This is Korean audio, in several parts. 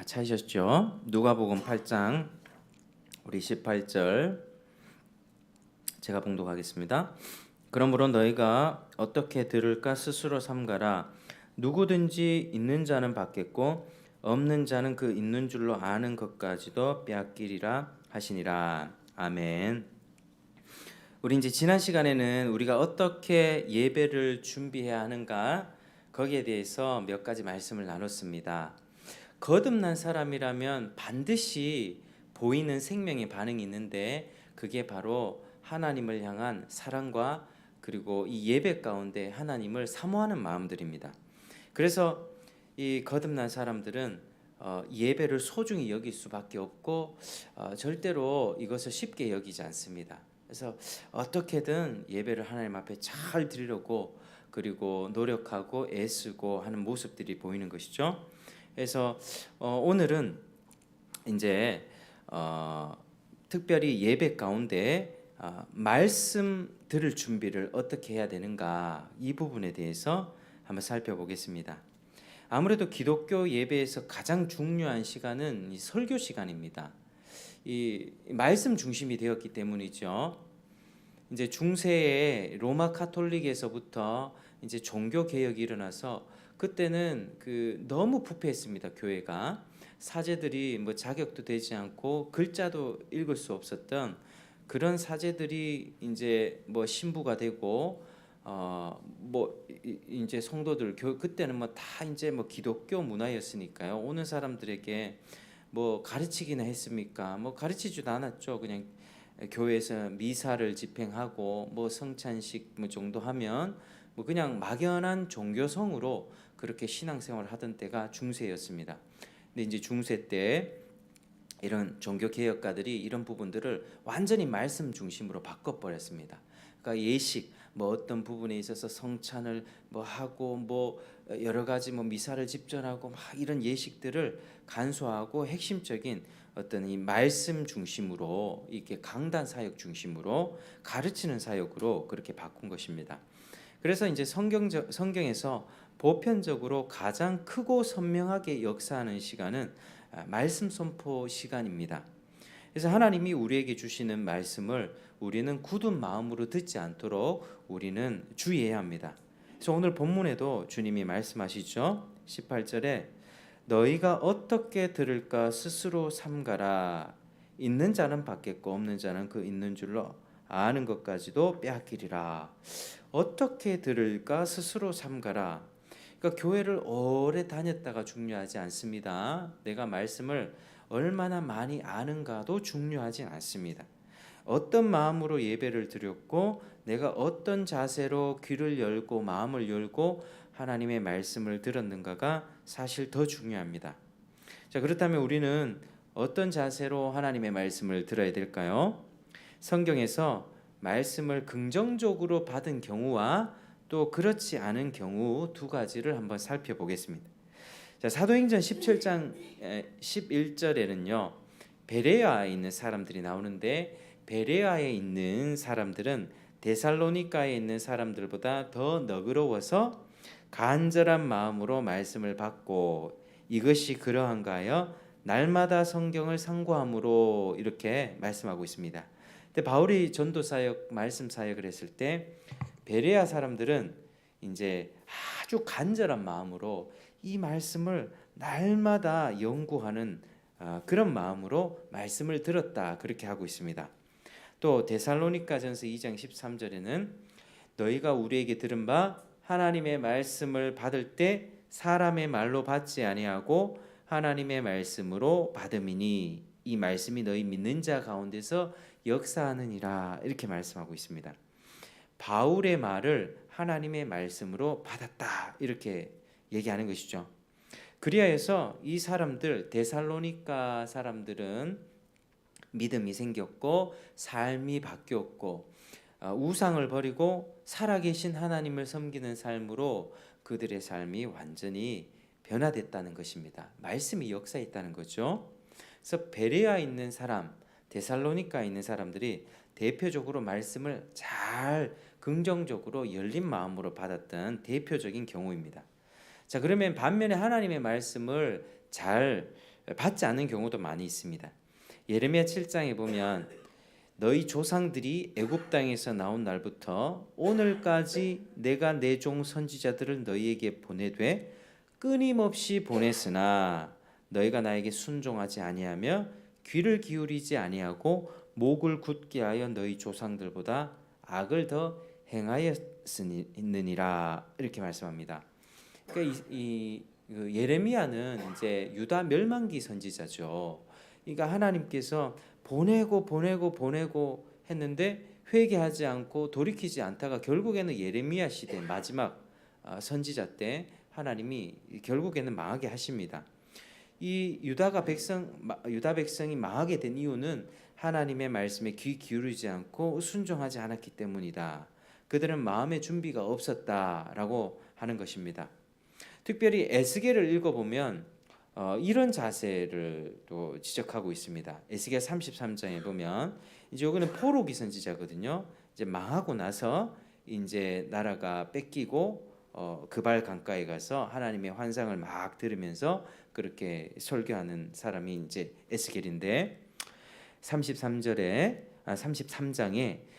찾으셨죠? 누가복음 8장 우리 18절 제가 봉독하겠습니다. 그러므로 너희가 어떻게 들을까 스스로 삼가라. 누구든지 있는 자는 받겠고 없는 자는 그 있는 줄로 아는 것까지도 빼앗기리라 하시니라. 아멘. 우리 이제 지난 시간에는 우리가 어떻게 예배를 준비해야 하는가 거기에 대해서 몇 가지 말씀을 나눴습니다. 거듭난 사람이라면 반드시 보이는 생명의 반응이 있는데 그게 바로 하나님을 향한 사랑과 그리고 이 예배 가운데 하나님을 사모하는 마음들입니다. 그래서 이 거듭난 사람들은 예배를 소중히 여길 수밖에 없고 절대로 이것을 쉽게 여기지 않습니다. 그래서 어떻게든 예배를 하나님 앞에 잘 드리려고 그리고 노력하고 애쓰고 하는 모습들이 보이는 것이죠. 그래서 오늘은 이제 특별히 예배 가운데 말씀 들을 준비를 어떻게 해야 되는가 이 부분에 대해서 한번 살펴보겠습니다. 아무래도 기독교 예배에서 가장 중요한 시간은 이 설교 시간입니다. 이 말씀 중심이 되었기 때문이죠. 이제 중세의 로마 카톨릭에서부터 이제 종교 개혁이 일어나서 그때는 너무 부패했습니다. 교회가 사제들이 뭐 자격도 되지 않고 글자도 읽을 수 없었던 그런 사제들이 이제 뭐 신부가 되고 뭐 이제 성도들 그때는 뭐 다 이제 뭐 기독교 문화였으니까요. 오는 사람들에게 뭐 가르치기나 했습니까? 뭐 가르치지도 않았죠. 그냥 교회에서 미사를 집행하고 뭐 성찬식 뭐 정도 하면 뭐 그냥 막연한 종교성으로 그렇게 신앙생활을 하던 때가 중세였습니다. 근데 이제 중세 때 이런 종교 개혁가들이 이런 부분들을 완전히 말씀 중심으로 바꿔버렸습니다. 그러니까 예식 뭐 어떤 부분에 있어서 성찬을 뭐 하고 뭐 여러 가지 뭐 미사를 집전하고 막 이런 예식들을 간소하고 핵심적인 어떤 이 말씀 중심으로 이렇게 강단 사역 중심으로 가르치는 사역으로 그렇게 바꾼 것입니다. 그래서 이제 성경에서 보편적으로 가장 크고 선명하게 역사하는 시간은 말씀 선포 시간입니다. 그래서 하나님이 우리에게 주시는 말씀을 우리는 굳은 마음으로 듣지 않도록 우리는 주의해야 합니다. 그래서 오늘 본문에도 주님이 말씀하시죠. 18절에 너희가 어떻게 들을까 스스로 삼가라. 있는 자는 받겠고 없는 자는 그 있는 줄로 아는 것까지도 빼앗기리라. 어떻게 들을까 스스로 삼가라. 그러니까 교회를 오래 다녔다가 중요하지 않습니다. 내가 말씀을 얼마나 많이 아는가도 중요하지 않습니다. 어떤 마음으로 예배를 드렸고 내가 어떤 자세로 귀를 열고 마음을 열고 하나님의 말씀을 들었는가가 사실 더 중요합니다. 자, 그렇다면 우리는 어떤 자세로 하나님의 말씀을 들어야 될까요? 성경에서 말씀을 긍정적으로 받은 경우와 또 그렇지 않은 경우 두 가지를 한번 살펴보겠습니다. 자, 사도행전 17장 11절에는요. 베레아에 있는 사람들이 나오는데 베레아에 있는 사람들은 데살로니가에 있는 사람들보다 더 너그러워서 간절한 마음으로 말씀을 받고 이것이 그러한가 하여 날마다 성경을 상고함으로 이렇게 말씀하고 있습니다. 근데 바울이 전도 사역, 말씀 사역을 했을 때 베레아 사람들은 이제 아주 간절한 마음으로 이 말씀을 날마다 연구하는 그런 마음으로 말씀을 들었다 그렇게 하고 있습니다. 또 데살로니가전서 2장 13절에는 너희가 우리에게 들은 바 하나님의 말씀을 받을 때 사람의 말로 받지 아니하고 하나님의 말씀으로 받음이니 이 말씀이 너희 믿는 자 가운데서 역사하느니라 이렇게 말씀하고 있습니다. 바울의 말을 하나님의 말씀으로 받았다 이렇게 얘기하는 것이죠. 그리하여서 이 사람들 데살로니가 사람들은 믿음이 생겼고 삶이 바뀌었고 우상을 버리고 살아계신 하나님을 섬기는 삶으로 그들의 삶이 완전히 변화됐다는 것입니다. 말씀이 역사했다는 거죠. 그래서 베레아에 있는 사람, 데살로니가에 있는 사람들이 대표적으로 말씀을 잘 긍정적으로 열린 마음으로 받았던 대표적인 경우입니다. 자, 그러면 반면에 하나님의 말씀을 잘 받지 않는 경우도 많이 있습니다. 예레미야 7장에 보면 너희 조상들이 애굽 땅에서 나온 날부터 오늘까지 내가 내 종 선지자들을 너희에게 보내되 끊임없이 보냈으나 너희가 나에게 순종하지 아니하며 귀를 기울이지 아니하고 목을 굳게 하여 너희 조상들보다 악을 더 행하였느니라 이렇게 말씀합니다. 그러니까 그 예레미야는 이제 유다 멸망기 선지자죠. 그러니까 하나님께서 보내고 했는데 회개하지 않고 돌이키지 않다가 결국에는 예레미야 시대 마지막 선지자 때 하나님이 결국에는 망하게 하십니다. 이 유다 백성이 망하게 된 이유는 하나님의 말씀에 귀 기울이지 않고 순종하지 않았기 때문이다. 그들은 마음의 준비가 없었다라고 하는 것입니다. 특별히 에스겔을 읽어보면 이런 자세를 또 지적하고 있습니다. 에스겔 33장에 보면 이제 여기는 포로기 선지자거든요. 이제 망하고 나서 이제 나라가 뺏기고 그발 강가에 가서 하나님의 환상을 막 들으면서 그렇게 설교하는 사람이 이제 에스겔인데 33장에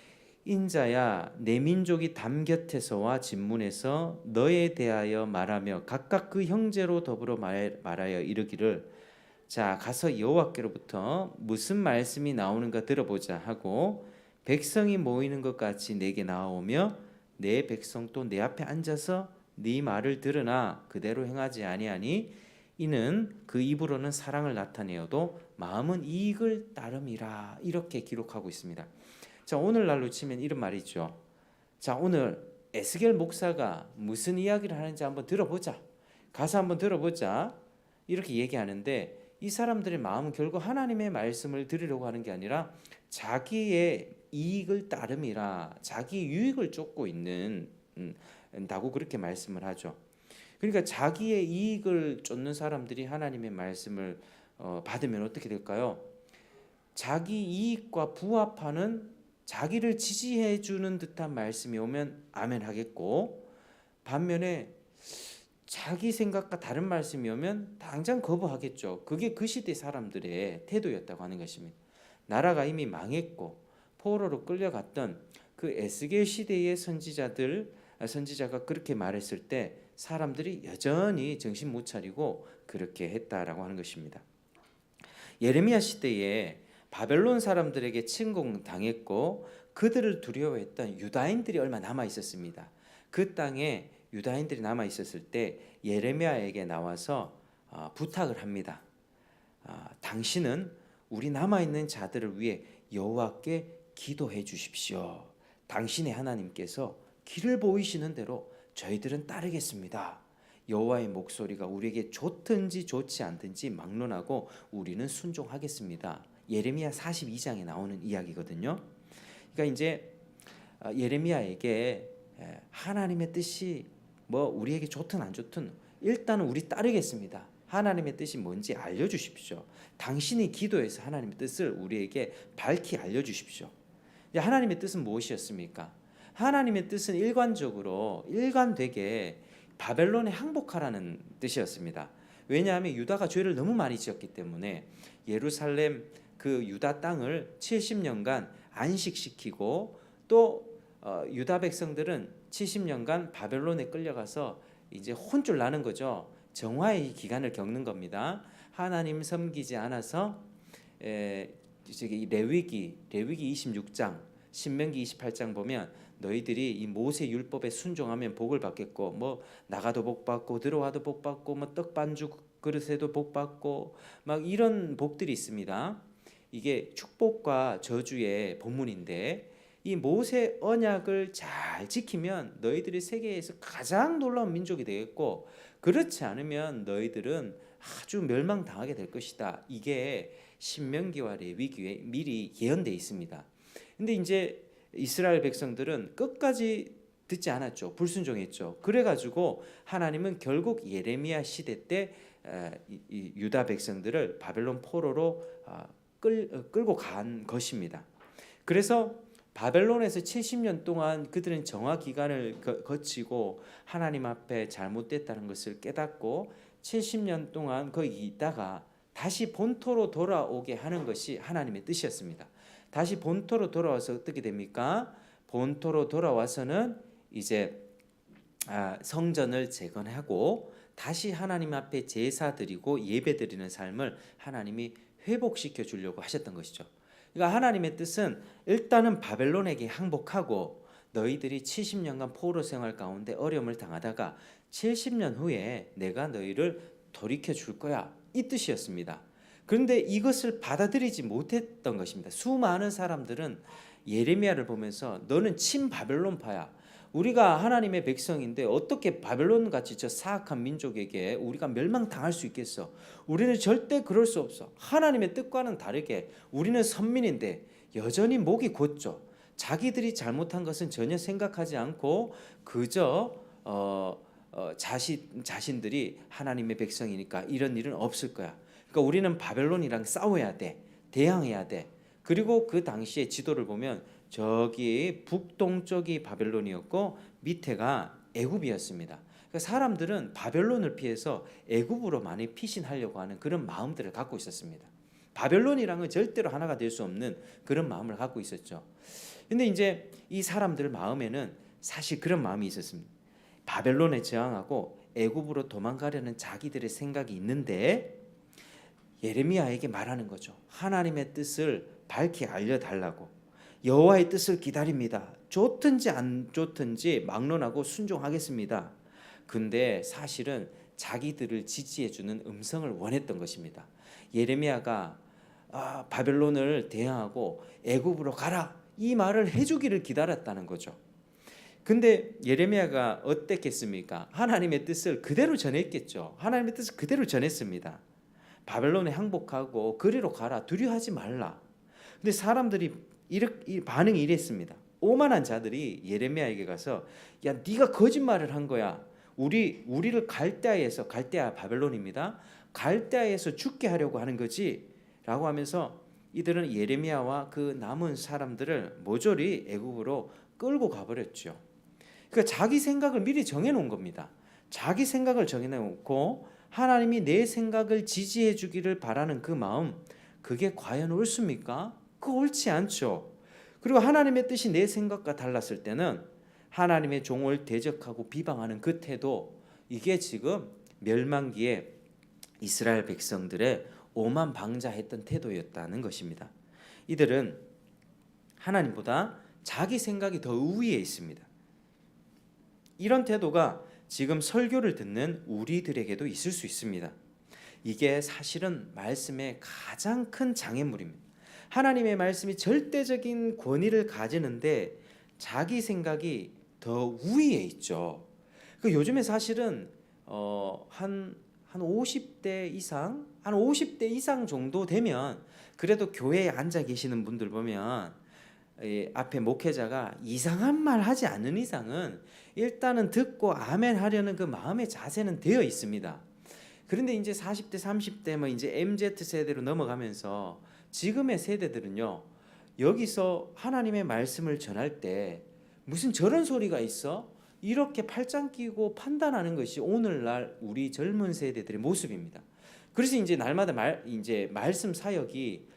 인자야 내 민족이 담 곁에서와 진문에서 너에 대하여 말하며 각각 그 형제로 더불어 말하여 이르기를 자 가서 여호와께로부터 무슨 말씀이 나오는가 들어보자 하고 백성이 모이는 것 같이 내게 나오며 내 백성 또 내 앞에 앉아서 네 말을 들으나 그대로 행하지 아니하니 이는 그 입으로는 사랑을 나타내어도 마음은 이익을 따름이라 이렇게 기록하고 있습니다. 자 오늘날로 치면 이런 말이죠. 자 오늘 에스겔 목사가 무슨 이야기를 하는지 한번 들어보자. 가서 한번 들어보자. 이렇게 얘기하는데 이 사람들의 마음은 결국 하나님의 말씀을 들으려고 하는 게 아니라 자기의 이익을 따름이라 자기 유익을 쫓고 있는 다고 그렇게 말씀을 하죠. 그러니까 자기의 이익을 쫓는 사람들이 하나님의 말씀을 받으면 어떻게 될까요? 자기 이익과 부합하는 자기를 지지해 주는 듯한 말씀이 오면 아멘 하겠고 반면에 자기 생각과 다른 말씀이 오면 당장 거부하겠죠. 그게 그 시대 사람들의 태도였다고 하는 것입니다. 나라가 이미 망했고 포로로 끌려갔던 그 에스겔 시대의 선지자가 그렇게 말했을 때 사람들이 여전히 정신 못 차리고 그렇게 했다라고 하는 것입니다. 예레미야 시대에 바벨론 사람들에게 침공당했고 그들을 두려워했던 유다인들이 얼마 남아 있었습니다. 그 땅에 유다인들이 남아 있었을 때 예레미야에게 나와서 부탁을 합니다. 당신은 우리 남아 있는 자들을 위해 여호와께 기도해 주십시오. 당신의 하나님께서 길을 보이시는 대로 저희들은 따르겠습니다. 여호와의 목소리가 우리에게 좋든지 좋지 않든지 막론하고 우리는 순종하겠습니다. 예레미야 42장에 나오는 이야기거든요. 그러니까 이제 예레미야에게 하나님의 뜻이 뭐 우리에게 좋든 안 좋든 일단은 우리 따르겠습니다. 하나님의 뜻이 뭔지 알려주십시오. 당신이 기도해서 하나님의 뜻을 우리에게 밝히 알려주십시오. 하나님의 뜻은 무엇이었습니까? 하나님의 뜻은 일관되게 바벨론에 항복하라는 뜻이었습니다. 왜냐하면 유다가 죄를 너무 많이 지었기 때문에 예루살렘 그 유다 땅을 70년간 안식시키고 또 유다 백성들은 70년간 바벨론에 끌려가서 이제 혼쭐 나는 거죠. 정화의 기간을 겪는 겁니다. 하나님 섬기지 않아서 레위기 26장 신명기 28장 보면 너희들이 이 모세 율법에 순종하면 복을 받겠고 뭐 나가도 복 받고 들어와도 복 받고 뭐 떡 반죽 그릇에도 복 받고 막 이런 복들이 있습니다. 이게 축복과 저주의 본문인데 이 모세 언약을 잘 지키면 너희들이 세계에서 가장 놀라운 민족이 되겠고 그렇지 않으면 너희들은 아주 멸망당하게 될 것이다. 이게 신명기와 레위기에 미리 예언되어 있습니다. 근데 이제 이스라엘 백성들은 끝까지 듣지 않았죠. 불순종했죠. 그래가지고 하나님은 결국 예레미야 시대 때 이 유다 백성들을 바벨론 포로로 끌고 간 것입니다. 그래서 바벨론에서 70년 동안 그들은 정화 기간을 거치고 하나님 앞에 잘못됐다는 것을 깨닫고 70년 동안 거기 있다가 다시 본토로 돌아오게 하는 것이 하나님의 뜻이었습니다. 다시 본토로 돌아와서 어떻게 됩니까? 본토로 돌아와서는 이제 성전을 재건하고 다시 하나님 앞에 제사 드리고 예배 드리는 삶을 하나님이 회복시켜 주려고 하셨던 것이죠. 그러니까 하나님의 뜻은 일단은 바벨론에게 항복하고 너희들이 70년간 포로 생활 가운데 어려움을 당하다가 70년 후에 내가 너희를 돌이켜 줄 거야, 이 뜻이었습니다. 그런데 이것을 받아들이지 못했던 것입니다. 수많은 사람들은 예레미야를 보면서 너는 친바벨론파야, 우리가 하나님의 백성인데 어떻게 바벨론같이 저 사악한 민족에게 우리가 멸망당할 수 있겠어? 우리는 절대 그럴 수 없어. 하나님의 뜻과는 다르게 우리는 선민인데 여전히 목이 곧죠. 자기들이 잘못한 것은 전혀 생각하지 않고 그저 자신들이 하나님의 백성이니까 이런 일은 없을 거야. 그러니까 우리는 바벨론이랑 싸워야 돼. 대항해야 돼. 그리고 그 당시의 지도를 보면 저기 북동쪽이 바벨론이었고 밑에가 애굽이었습니다. 그러니까 사람들은 바벨론을 피해서 애굽으로 많이 피신하려고 하는 그런 마음들을 갖고 있었습니다. 바벨론이랑은 절대로 하나가 될 수 없는 그런 마음을 갖고 있었죠. 근데 이제 이 사람들 마음에는 사실 그런 마음이 있었습니다. 바벨론에 저항하고 애굽으로 도망가려는 자기들의 생각이 있는데 예레미야에게 말하는 거죠. 하나님의 뜻을 밝히 알려달라고. 여호와의 뜻을 기다립니다. 좋든지 안 좋든지 막론하고 순종하겠습니다. 근데 사실은 자기들을 지지해주는 음성을 원했던 것입니다. 예레미야가 바벨론을 대항하고 애굽으로 가라, 이 말을 해주기를 기다렸다는 거죠. 근데 예레미야가 어땠겠습니까? 하나님의 뜻을 그대로 전했겠죠. 하나님의 뜻을 그대로 전했습니다. 바벨론에 항복하고 그리로 가라, 두려워하지 말라. 근데 사람들이 반응이 이랬습니다. 오만한 자들이 예레미야에게 가서 야, 네가 거짓말을 한 거야. 우리를 갈대아 바벨론입니다. 갈대아에서 죽게 하려고 하는 거지 라고 하면서 이들은 예레미야와 그 남은 사람들을 모조리 애굽으로 끌고 가버렸죠. 그러니까 자기 생각을 미리 정해놓은 겁니다. 자기 생각을 정해놓고 하나님이 내 생각을 지지해 주기를 바라는 그 마음, 그게 과연 옳습니까? 그거 옳지 않죠. 그리고 하나님의 뜻이 내 생각과 달랐을 때는 하나님의 종을 대적하고 비방하는 그 태도, 이게 지금 멸망기에 이스라엘 백성들의 오만방자했던 태도였다는 것입니다. 이들은 하나님보다 자기 생각이 더 우위에 있습니다. 이런 태도가 지금 설교를 듣는 우리들에게도 있을 수 있습니다. 이게 사실은 말씀의 가장 큰 장애물입니다. 하나님의 말씀이 절대적인 권위를 가지는데 자기 생각이 더 우위에 있죠. 요즘에 사실은 한 50대 이상, 한 50대 이상 정도 되면 그래도 교회에 앉아 계시는 분들 보면 앞에 목회자가 이상한 말 하지 않는 이상은 일단은 듣고 아멘 하려는 그 마음의 자세는 되어 있습니다. 그런데 이제 40대, 30대 뭐 이제 MZ 세대로 넘어가면서 지금의 세대들은요, 여기서 하나님의 말씀을 전할 때 무슨 저런 소리가 있어? 이렇게 팔짱 끼고 판단하는 것이 오늘날 우리 젊은 세대들의 모습입니다. 그래서 이제 날마다 말씀 사역이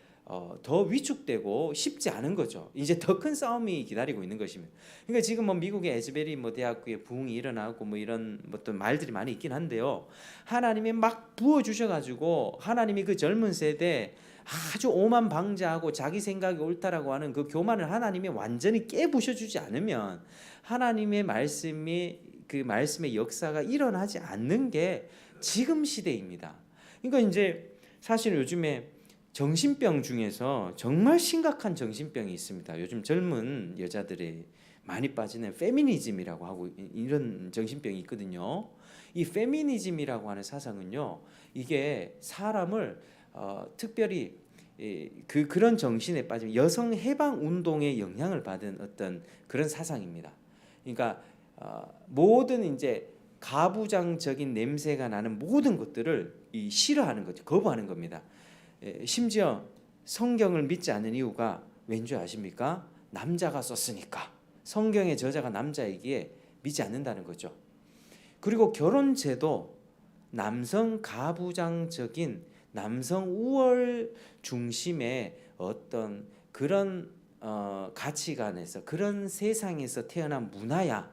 더 위축되고 쉽지 않은 거죠. 이제 더 큰 싸움이 기다리고 있는 것입니다. 그러니까 지금 뭐 미국의 에즈베리 대학교에 부흥이 일어나고 이런 어떤 말들이 많이 있긴 한데요. 하나님이 막 부어 주셔가지고 하나님이 그 젊은 세대 아주 오만방자하고 자기 생각이 옳다라고 하는 그 교만을 하나님이 완전히 깨부셔주지 않으면 하나님의 말씀이 그 말씀의 역사가 일어나지 않는 게 지금 시대입니다. 그러니까 이제 사실 요즘에 정신병 중에서 정말 심각한 정신병이 있습니다. 요즘 젊은 여자들이 많이 빠지는 페미니즘이라고 하고 이런 정신병이 있거든요. 이 페미니즘이라고 하는 사상은요, 이게 사람을 특별히 그런 정신에 빠지면 여성 해방 운동의 영향을 받은 어떤 그런 사상입니다. 그러니까 모든 이제 가부장적인 냄새가 나는 모든 것들을 싫어하는 거죠. 거부하는 겁니다. 심지어 성경을 믿지 않는 이유가 왠지 아십니까? 남자가 썼으니까. 성경의 저자가 남자이기에 믿지 않는다는 거죠. 그리고 결혼제도 남성 가부장적인 남성 우월 중심의 어떤 그런 가치관에서 그런 세상에서 태어난 문화야,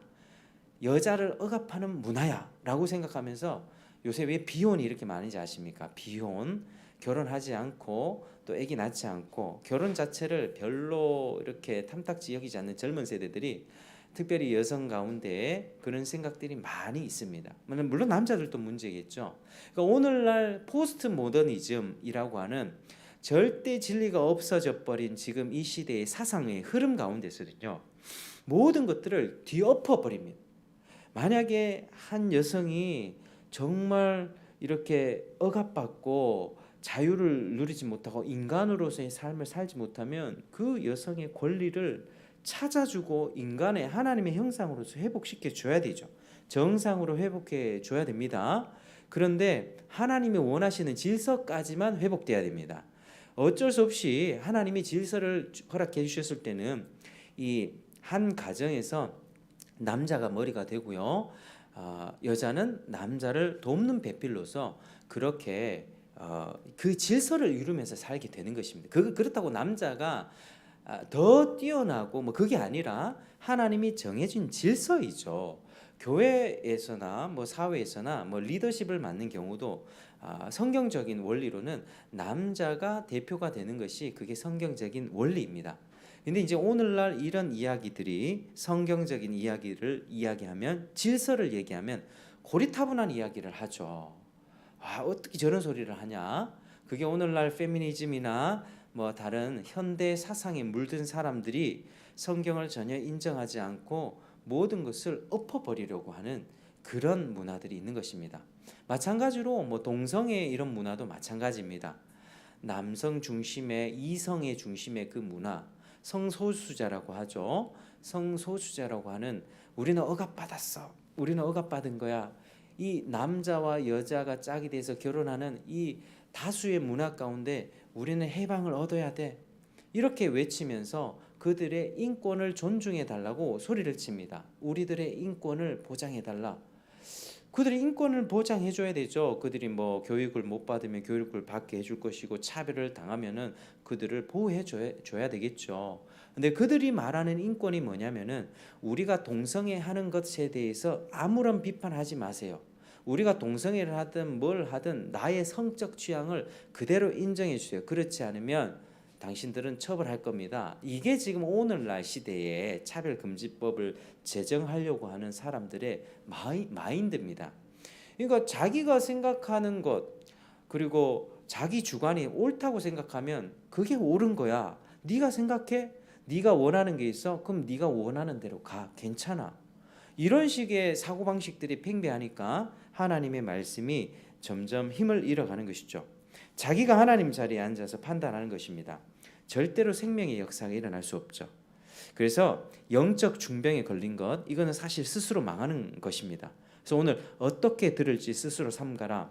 여자를 억압하는 문화야라고 생각하면서 요새 왜 비혼이 이렇게 많은지 아십니까? 비혼, 결혼하지 않고 또 아기 낳지 않고 결혼 자체를 별로 이렇게 탐탁지 여기지 않는 젊은 세대들이 특별히 여성 가운데 그런 생각들이 많이 있습니다. 물론 남자들도 문제겠죠. 그러니까 오늘날 포스트 모더니즘이라고 하는 절대 진리가 없어져 버린 지금 이 시대의 사상의 흐름 가운데서는요, 모든 것들을 뒤엎어 버립니다. 만약에 한 여성이 정말 이렇게 억압받고 자유를 누리지 못하고 인간으로서의 삶을 살지 못하면 그 여성의 권리를 찾아주고 인간의 하나님의 형상으로서 회복시켜 줘야 되죠. 정상으로 회복해 줘야 됩니다. 그런데 하나님이 원하시는 질서까지만 회복돼야 됩니다. 어쩔 수 없이 하나님이 질서를 허락해 주셨을 때는 이 한 가정에서 남자가 머리가 되고요, 여자는 남자를 돕는 배필로서 그렇게 그 질서를 이루면서 살게 되는 것입니다. 그렇다고 남자가 더 뛰어나고 뭐 그게 아니라 하나님이 정해진 질서이죠. 교회에서나 뭐 사회에서나 뭐 리더십을 맡는 경우도 성경적인 원리로는 남자가 대표가 되는 것이 그게 성경적인 원리입니다. 근데 이제 오늘날 이런 이야기들이 성경적인 이야기를 이야기하면, 질서를 얘기하면 고리타분한 이야기를 하죠. 어떻게 저런 소리를 하냐? 그게 오늘날 페미니즘이나 뭐 다른 현대 사상에 물든 사람들이 성경을 전혀 인정하지 않고 모든 것을 엎어버리려고 하는 그런 문화들이 있는 것입니다. 마찬가지로 뭐 동성애 이런 문화도 마찬가지입니다. 남성 중심의, 이성의 중심의 그 문화, 성소수자라고 하죠. 성소수자라고 하는, 우리는 억압받았어, 우리는 억압받은 거야, 이 남자와 여자가 짝이 돼서 결혼하는 이 다수의 문화 가운데 우리는 해방을 얻어야 돼, 이렇게 외치면서 그들의 인권을 존중해 달라고 소리를 칩니다. 우리들의 인권을 보장해 달라. 그들의 인권을 보장해 줘야 되죠. 그들이 뭐 교육을 못 받으면 교육을 받게 해줄 것이고, 차별을 당하면은 그들을 보호해 줘야 되겠죠. 근데 그들이 말하는 인권이 뭐냐면은, 우리가 동성애 하는 것에 대해서 아무런 비판하지 마세요. 우리가 동성애를 하든 뭘 하든 나의 성적 취향을 그대로 인정해 주세요. 그렇지 않으면 당신들은 처벌할 겁니다. 이게 지금 오늘날 시대에 차별금지법을 제정하려고 하는 사람들의 마인드입니다. 그러니까 자기가 생각하는 것, 그리고 자기 주관이 옳다고 생각하면 그게 옳은 거야. 네가 생각해? 네가 원하는 게 있어? 그럼 네가 원하는 대로 가. 괜찮아. 이런 식의 사고방식들이 팽배하니까 하나님의 말씀이 점점 힘을 잃어가는 것이죠. 자기가 하나님 자리에 앉아서 판단하는 것입니다. 절대로 생명의 역사가 일어날 수 없죠. 그래서 영적 중병에 걸린 것, 이거는 사실 스스로 망하는 것입니다. 그래서 오늘 어떻게 들을지 스스로 삼가라.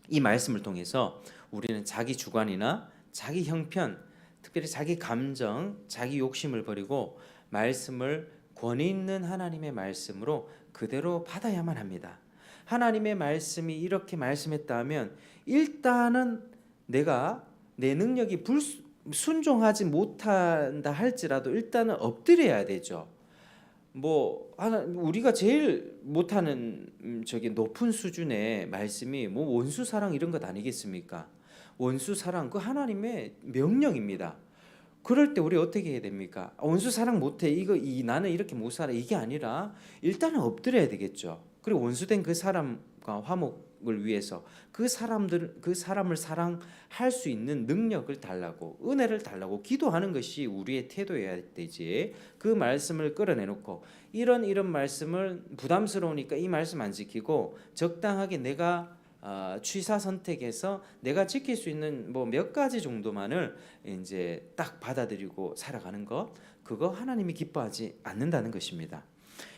이 말씀을 통해서 우리는 자기 주관이나 자기 형편, 특별히 자기 감정, 자기 욕심을 버리고 말씀을 권위 있는 하나님의 말씀으로 그대로 받아야만 합니다. 하나님의 말씀이 이렇게 말씀했다 하면 일단은 내가 내 능력이 순종하지 못한다 할지라도 일단은 엎드려야 되죠. 뭐 우리가 제일 못하는 저기 높은 수준의 말씀이 뭐 원수 사랑 이런 것 아니겠습니까? 원수 사랑, 그 하나님의 명령입니다. 그럴 때 우리 어떻게 해야 됩니까? 원수 사랑 못해, 나는 이렇게 못 살아, 이게 아니라 일단은 엎드려야 되겠죠. 그리고 원수된 그 사람과 화목을 위해서 그 사람을 사랑할 수 있는 능력을 달라고, 은혜를 달라고 기도하는 것이 우리의 태도여야 되지. 그 말씀을 끌어내놓고 이런 말씀을 부담스러우니까 이 말씀 안 지키고 적당하게 내가 취사 선택해서 내가 지킬 수 있는 뭐 몇 가지 정도만을 이제 딱 받아들이고 살아가는 것, 그거 하나님이 기뻐하지 않는다는 것입니다.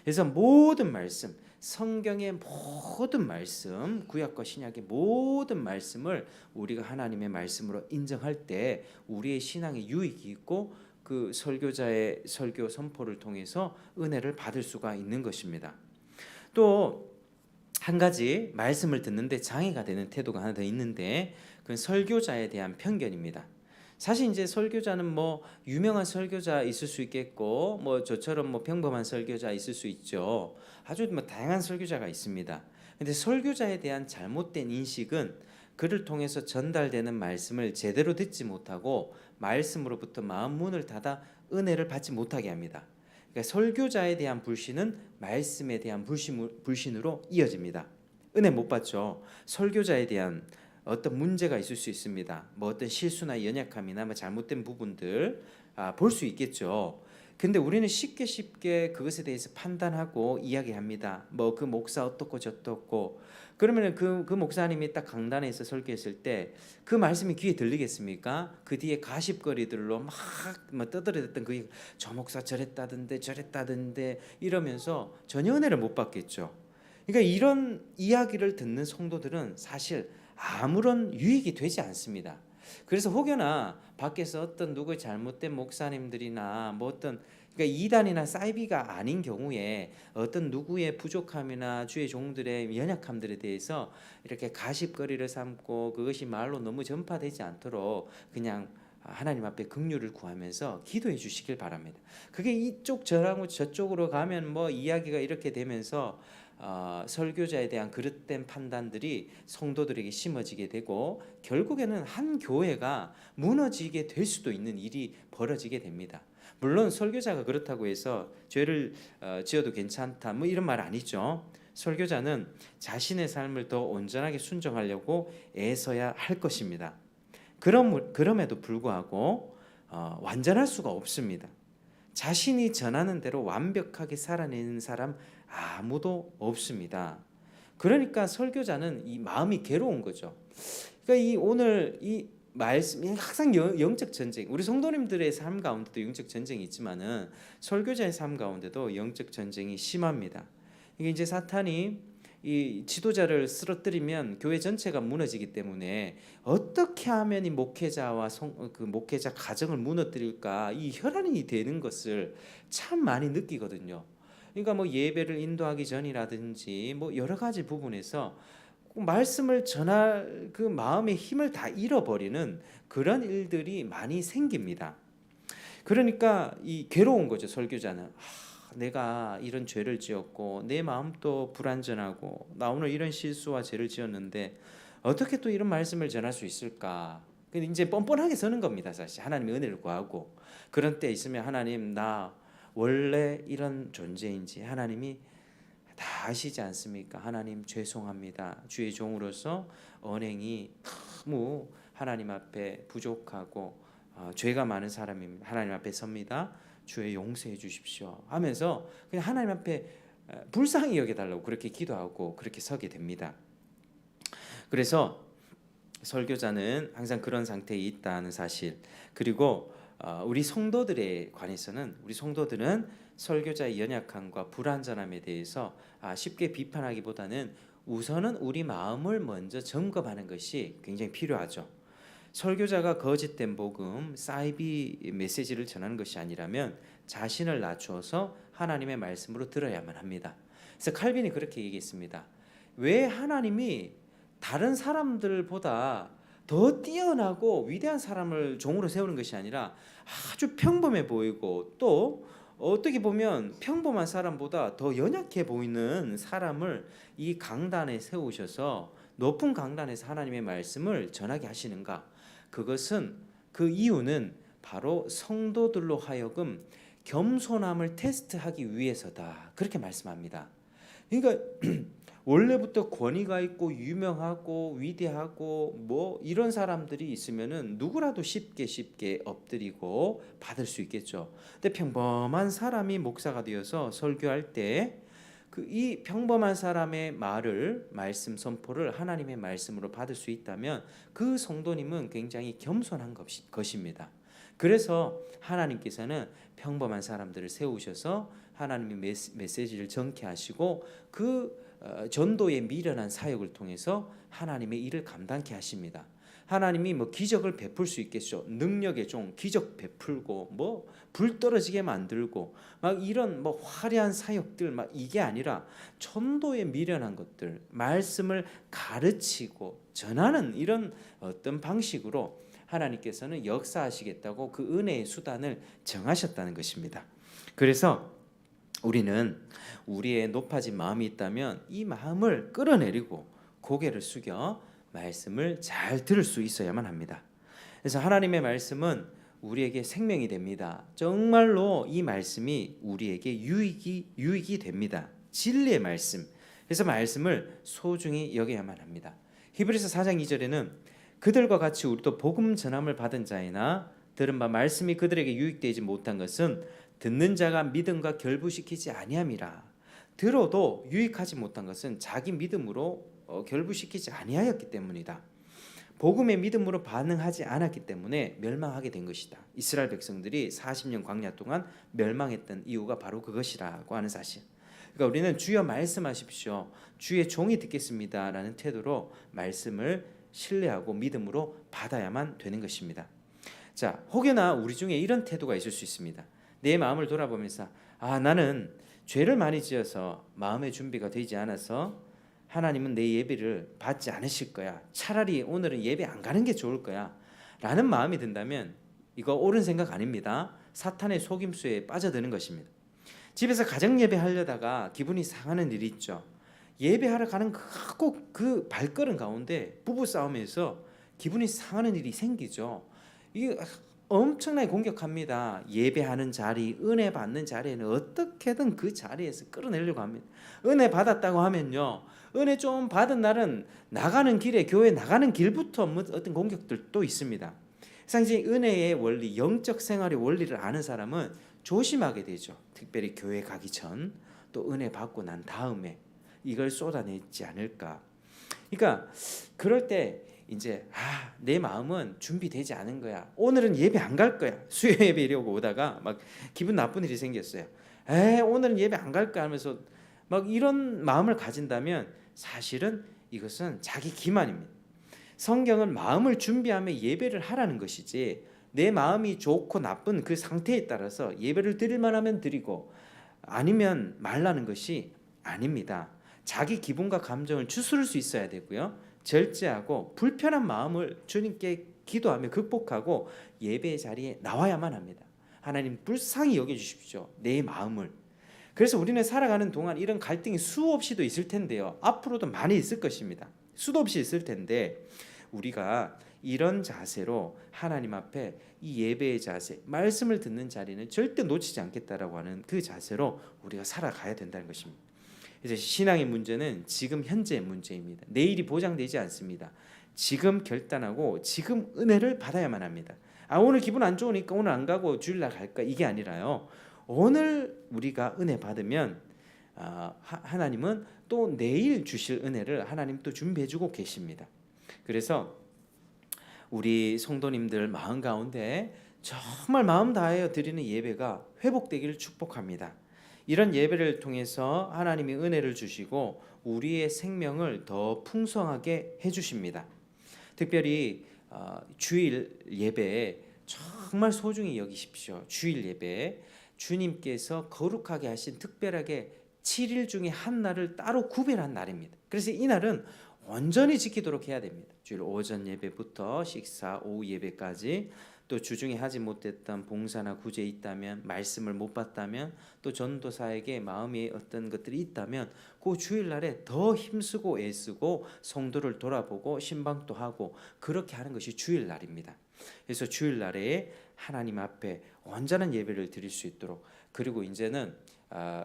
그래서 모든 말씀, 성경의 모든 말씀, 구약과 신약의 모든 말씀을 우리가 하나님의 말씀으로 인정할 때 우리의 신앙에 유익이 있고 그 설교자의 설교 선포를 통해서 은혜를 받을 수가 있는 것입니다. 또 한 가지 말씀을 듣는데 장애가 되는 태도가 하나 더 있는데 그건 설교자에 대한 편견입니다. 사실 이제 설교자는 뭐 유명한 설교자 있을 수 있겠고 뭐 저처럼 뭐 평범한 설교자 있을 수 있죠. 아주 뭐 다양한 설교자가 있습니다. 근데 설교자에 대한 잘못된 인식은 그를 통해서 전달되는 말씀을 제대로 듣지 못하고 말씀으로부터 마음 문을 닫아 은혜를 받지 못하게 합니다. 그러니까 설교자에 대한 불신은 말씀에 대한 불신으로 이어집니다. 은혜 못 받죠. 설교자에 대한 어떤 문제가 있을 수 있습니다. 뭐 어떤 실수나 연약함이나 뭐 잘못된 부분들 볼 수 있겠죠. 근데 우리는 쉽게 그것에 대해서 판단하고 이야기합니다. 뭐 그 목사 어떻고 저떻고 그러면 그 목사님이 딱 강단에서 설교했을 때 그 말씀이 귀에 들리겠습니까? 그 뒤에 가십거리들로 막 떠들어댔던 그 저 목사 저랬다던데 이러면서 전혀 은혜를 못 받겠죠. 그러니까 이런 이야기를 듣는 성도들은 사실 아무런 유익이 되지 않습니다. 그래서 혹여나 밖에서 어떤 누구의 잘못된 목사님들이나 뭐 어떤 그러니까 이단이나 사이비가 아닌 경우에 어떤 누구의 부족함이나 주의 종들의 연약함들에 대해서 이렇게 가십거리를 삼고 그것이 말로 너무 전파되지 않도록 그냥 하나님 앞에 긍휼을 구하면서 기도해 주시길 바랍니다. 그게 이쪽 저랑 저쪽으로 가면 뭐 이야기가 이렇게 되면서 설교자에 대한 그릇된 판단들이 성도들에게 심어지게 되고 결국에는 한 교회가 무너지게 될 수도 있는 일이 벌어지게 됩니다. 물론 설교자가 그렇다고 해서 죄를 지어도 괜찮다 뭐 이런 말 아니죠. 설교자는 자신의 삶을 더 온전하게 순종하려고 애써야 할 것입니다. 그럼에도 불구하고 완전할 수가 없습니다. 자신이 전하는 대로 완벽하게 살아내는 사람 아무도 없습니다. 그러니까 설교자는 이 마음이 괴로운 거죠. 그러니까 이 오늘 이 말씀 항상 영적 전쟁, 우리 성도님들의 삶 가운데도 영적 전쟁이 있지만은 설교자의 삶 가운데도 영적 전쟁이 심합니다. 이게 이제 사탄이 이 지도자를 쓰러뜨리면 교회 전체가 무너지기 때문에 어떻게 하면 이 목회자와 그 목회자 가정을 무너뜨릴까 이 혈안이 되는 것을 참 많이 느끼거든요. 그러니까 뭐 예배를 인도하기 전이라든지 뭐 여러 가지 부분에서 말씀을 전할 그 마음의 힘을 다 잃어버리는 그런 일들이 많이 생깁니다. 그러니까 이 괴로운 거죠. 설교자는 내가 이런 죄를 지었고 내 마음도 불완전하고 나 오늘 이런 실수와 죄를 지었는데 어떻게 또 이런 말씀을 전할 수 있을까? 근데 이제 뻔뻔하게 서는 겁니다. 사실 하나님의 은혜를 구하고 그런 때 있으면 하나님 나 원래 이런 존재인지 하나님이 다 아시지 않습니까? 하나님 죄송합니다. 주의 종으로서 언행이 너무 하나님 앞에 부족하고 죄가 많은 사람입니다. 하나님 앞에 섭니다. 주의 용서해 주십시오 하면서 그냥 하나님 앞에 불쌍히 여겨달라고 그렇게 기도하고 그렇게 서게 됩니다. 그래서 설교자는 항상 그런 상태에 있다는 사실, 그리고 우리 성도들에 관해서는 우리 성도들은 설교자의 연약함과 불완전함에 대해서 쉽게 비판하기보다는 우선은 우리 마음을 먼저 점검하는 것이 굉장히 필요하죠. 설교자가 거짓된 복음, 사이비 메시지를 전하는 것이 아니라면 자신을 낮추어서 하나님의 말씀으로 들어야만 합니다. 그래서 칼빈이 그렇게 얘기했습니다. 왜 하나님이 다른 사람들보다 더 뛰어나고 위대한 사람을 종으로 세우는 것이 아니라 아주 평범해 보이고 또 어떻게 보면 평범한 사람보다 더 연약해 보이는 사람을 이 강단에 세우셔서 높은 강단에서 하나님의 말씀을 전하게 하시는가? 그것은 그 이유는 바로 성도들로 하여금 겸손함을 테스트하기 위해서다. 그렇게 말씀합니다. 그러니까 원래부터 권위가 있고 유명하고 위대하고 뭐 이런 사람들이 있으면은 누구라도 쉽게 엎드리고 받을 수 있겠죠. 근데 평범한 사람이 목사가 되어서 설교할 때 그 이 평범한 사람의 말씀 선포를 하나님의 말씀으로 받을 수 있다면 그 성도님은 굉장히 겸손한 것입니다. 그래서 하나님께서는 평범한 사람들을 세우셔서 하나님의 메시지를 전케 하시고 그 전도의 미련한 사역을 통해서 하나님의 일을 감당케 하십니다. 하나님이 뭐 기적을 베풀 수 있겠죠. 능력의 종 기적 베풀고 뭐 불 떨어지게 만들고 막 이런 뭐 화려한 사역들 막 이게 아니라 천도에 미련한 것들 말씀을 가르치고 전하는 이런 어떤 방식으로 하나님께서는 역사하시겠다고 그 은혜의 수단을 정하셨다는 것입니다. 그래서 우리는 우리의 높아진 마음이 있다면 이 마음을 끌어내리고 고개를 숙여 말씀을 잘 들을 수 있어야만 합니다. 그래서 하나님의 말씀은 우리에게 생명이 됩니다. 정말로 이 말씀이 우리에게 유익이 됩니다. 진리의 말씀. 그래서 말씀을 소중히 여겨야만 합니다. 히브리서 4장 2절에는 그들과 같이 우리도 복음 전함을 받은 자이나 들은 바 말씀이 그들에게 유익되지 못한 것은 듣는 자가 믿음과 결부시키지 아니함이라. 들어도 유익하지 못한 것은 자기 믿음으로 결부시키지 아니하였기 때문이다. 복음의 믿음으로 반응하지 않았기 때문에 멸망하게 된 것이다. 이스라엘 백성들이 40년 광야 동안 멸망했던 이유가 바로 그것이라고 하는 사실. 그러니까 우리는 주여 말씀하십시오. 주의 종이 듣겠습니다라는 태도로 말씀을 신뢰하고 믿음으로 받아야만 되는 것입니다. 자, 혹여나 우리 중에 이런 태도가 있을 수 있습니다. 내 마음을 돌아보면서 나는 죄를 많이 지어서 마음의 준비가 되지 않아서 하나님은 내 예배를 받지 않으실 거야. 차라리 오늘은 예배 안 가는 게 좋을 거야 라는 마음이 든다면 이거 옳은 생각 아닙니다. 사탄의 속임수에 빠져드는 것입니다. 집에서 가정 예배 하려다가 기분이 상하는 일이 있죠. 예배하러 가는 꼭 그 발걸음 가운데 부부싸움에서 기분이 상하는 일이 생기죠. 이게 엄청나게 공격합니다. 예배하는 자리, 은혜 받는 자리에는 어떻게든 그 자리에서 끌어내려고 합니다. 은혜 받았다고 하면요, 은혜 좀 받은 날은 나가는 길에, 교회 나가는 길부터 어떤 공격들도 있습니다. 상시 은혜의 원리, 영적 생활의 원리를 아는 사람은 조심하게 되죠. 특별히 교회 가기 전, 또 은혜 받고 난 다음에 이걸 쏟아내지 않을까. 그러니까 그럴 때 이제 내 마음은 준비되지 않은 거야. 오늘은 예배 안 갈 거야. 수요 예배려고 오다가 막 기분 나쁜 일이 생겼어요. 오늘은 예배 안 갈 거야 하면서 막 이런 마음을 가진다면 사실은 이것은 자기 기만입니다. 성경은 마음을 준비하며 예배를 하라는 것이지 내 마음이 좋고 나쁜 그 상태에 따라서 예배를 드릴 만하면 드리고 아니면 말라는 것이 아닙니다. 자기 기분과 감정을 추스를 수 있어야 되고요. 절제하고 불편한 마음을 주님께 기도하며 극복하고 예배의 자리에 나와야만 합니다. 하나님 불쌍히 여겨주십시오. 내 마음을. 그래서 우리는 살아가는 동안 이런 갈등이 수없이도 있을 텐데요. 앞으로도 많이 있을 것입니다. 수도 없이 있을 텐데 우리가 이런 자세로 하나님 앞에 이 예배의 자세, 말씀을 듣는 자리는 절대 놓치지 않겠다라고 하는 그 자세로 우리가 살아가야 된다는 것입니다. 이제 신앙의 문제는 지금 현재의 문제입니다. 내일이 보장되지 않습니다. 지금 결단하고 지금 은혜를 받아야만 합니다. 오늘 기분 안 좋으니까 오늘 안 가고 주일날 갈까 이게 아니라요. 오늘 우리가 은혜 받으면 하나님은 또 내일 주실 은혜를 하나님 또 준비해주고 계십니다. 그래서 우리 성도님들 마음 가운데 정말 마음 다하여 드리는 예배가 회복되기를 축복합니다. 이런 예배를 통해서 하나님이 은혜를 주시고 우리의 생명을 더 풍성하게 해주십니다. 특별히 주일 예배에 정말 소중히 여기십시오. 주일 예배에 주님께서 거룩하게 하신 특별하게 7일 중에 한 날을 따로 구별한 날입니다. 그래서 이 날은 온전히 지키도록 해야 됩니다. 주일 오전 예배부터 식사, 오후 예배까지 또 주중에 하지 못했던 봉사나 구제 있다면 말씀을 못 받다면 또 전도사에게 마음의 어떤 것들이 있다면 그 주일날에 더 힘쓰고 애쓰고 성도를 돌아보고 신방도 하고 그렇게 하는 것이 주일날입니다. 그래서 주일날에 하나님 앞에 온전한 예배를 드릴 수 있도록 그리고 이제는